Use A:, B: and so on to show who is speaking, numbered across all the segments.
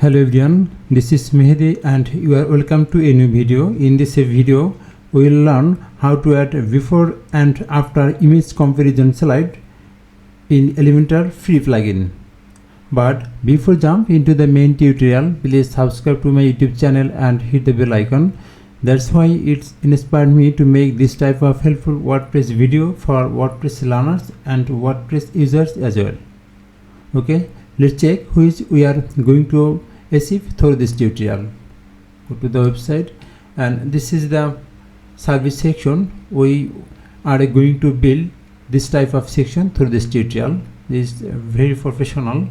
A: Hello everyone, this is Mehdi and you are welcome to a new video. In this video, we will learn how to add before and after image comparison slide in Elementor free plugin. But before jump into the main tutorial, please subscribe to my YouTube channel and hit the bell icon. That's why it's inspired me to make this type of helpful WordPress video for WordPress learners and WordPress users as well. Okay, let's check which we are going to achieve through this tutorial. Go to the website and this is the service section. We are going to build this type of section through this tutorial. This is very professional.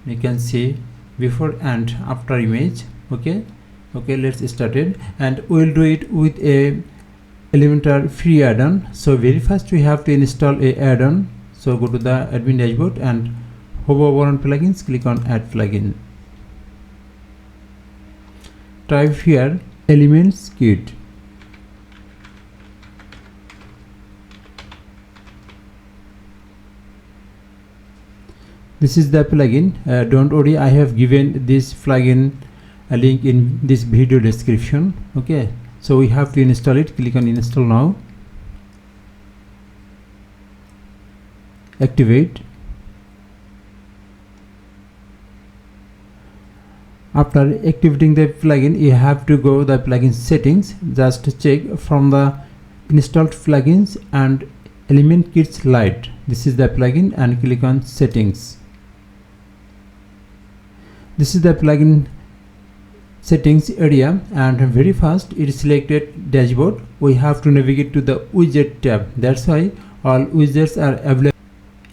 A: You can see before and after image. Okay, let's start it, and we'll do it with a Elementor free add-on. So very first we have to install a add-on. So go to the admin dashboard and hover over on plugins, click on add plugin. Type here Elements Kit. This is the plugin. Don't worry, I have given this plugin a link in this video description. Okay, so we have to install it. Click on install now. Activate. After activating the plugin, you have to go the plugin settings. Just check from the installed plugins and Element Kits Lite. This is the plugin, and click on settings. This is the plugin settings area, and very fast it is selected dashboard. We have to navigate to the widget tab. That's why all widgets are available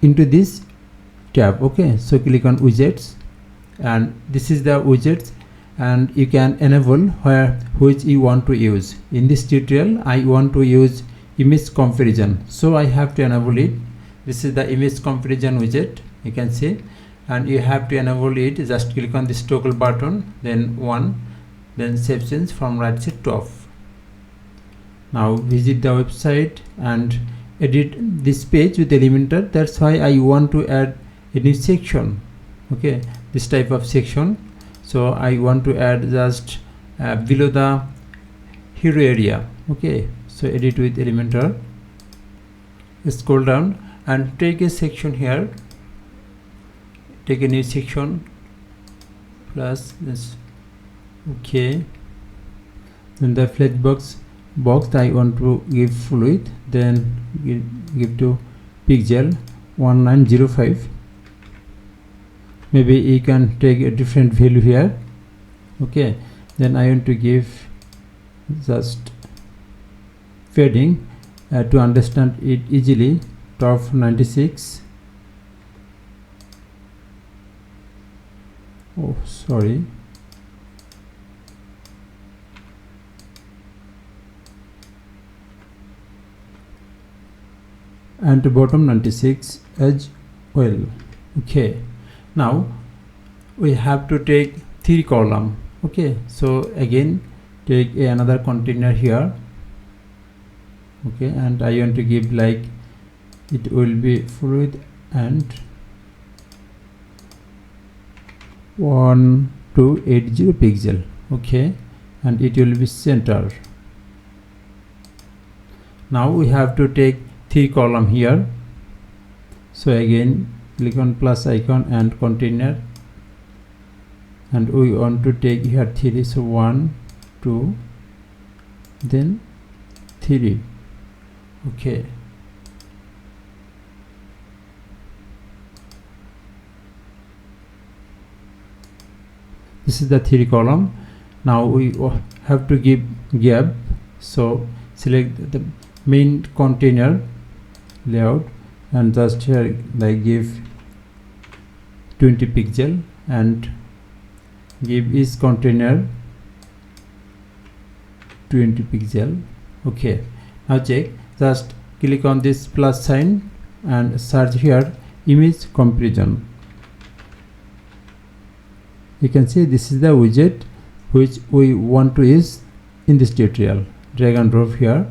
A: into this tab. Okay, so click on widgets, and this is the widgets, and you can enable which you want to use. In this tutorial I want to use image comparison, so I have to enable it. This is the image comparison widget, you can see, and you have to enable it. Just click on this toggle button, then one, then save change from right side to off. Now visit the website and edit this page with Elementor. That's why I want to add a new section. Okay, this type of section. So I want to add just below the hero area. Okay, so edit with Elementor. Scroll down and take a section here. Take a new section plus this. Okay, then the flat box I want to give full width, then give to pixel 1905. Maybe you can take a different value here. Okay, then I want to give just padding to understand it easily. Top 96. Oh, sorry. And to bottom 96 as well. Okay, now we have to take 3 column. Okay, so again take another container here. Okay, and I want to give like it will be full width and 1280 pixel. Okay, and it will be center. Now we have to take 3 column here. So again click on plus icon and container, and we want to take here 3. So 1, 2, then 3. Okay, this is the 3 column. Now we have to give gap. So select the main container layout and just here like give 20 pixel and give each container 20 pixel. Okay, now check. Just click on this plus sign and search here image comparison. You can see this is the widget which we want to use in this tutorial. Drag and drop here.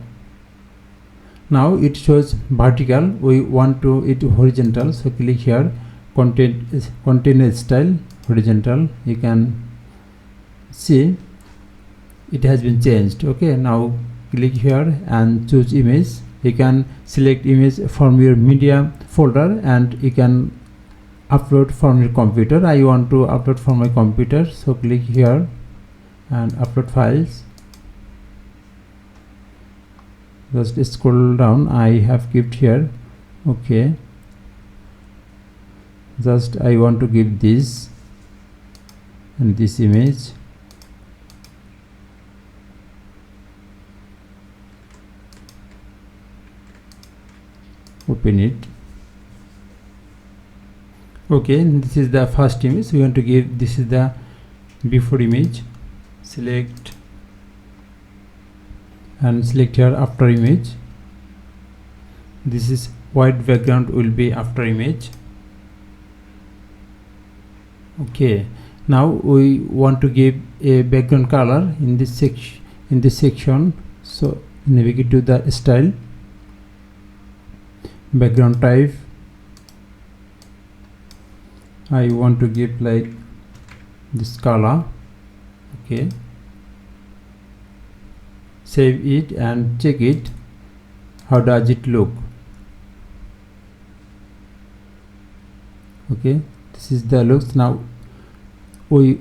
A: Now it shows vertical, we want to it horizontal, so click here container style horizontal. You can see it has been changed. Okay, now click here and choose image. You can select image from your media folder and you can upload from your computer. I want to upload from my computer, so click here and upload files. Just scroll down, I have kept here. Okay, just I want to give this and this image. Open it. Okay, this is the first image we want to give. This is the before image. Select and select here after image. This is white background will be after image. Okay, now we want to give a background color in this section. So navigate to the style, background type. I want to give like this color. Okay, save it and check it. How does it look? Okay, this is the looks. Now we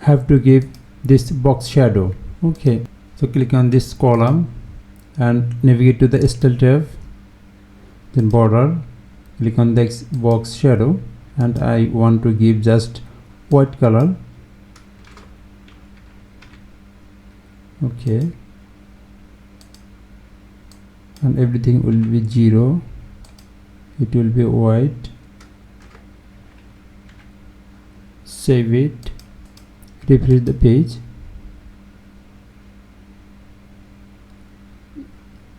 A: have to give this box shadow. Okay, so click on this column and navigate to the style tab, then border, click on the box shadow, and I want to give just white color. Okay, and everything will be 0. It will be white. Save it, refresh the page.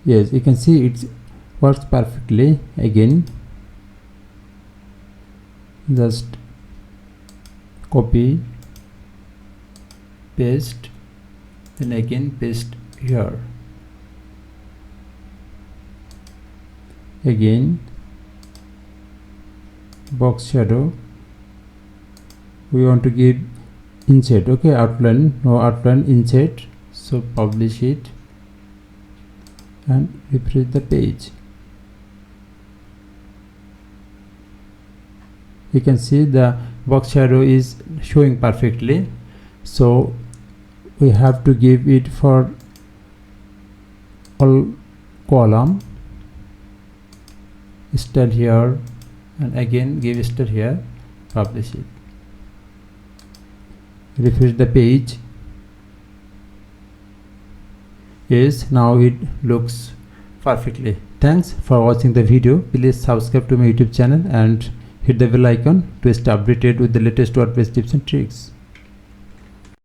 A: Yes, you can see it works perfectly. Again, just copy, paste, then again paste here. Again, box shadow. We want to give insert. Okay, outline, no outline, insert. So publish it and refresh the page. You can see the box shadow is showing perfectly. So we have to give it for all column. Style here and again give style here, publish it, refresh the page. Yes, now it looks perfectly. Thanks for watching the video. Please subscribe to my YouTube channel and hit the bell icon to stay updated with the latest WordPress tips and tricks.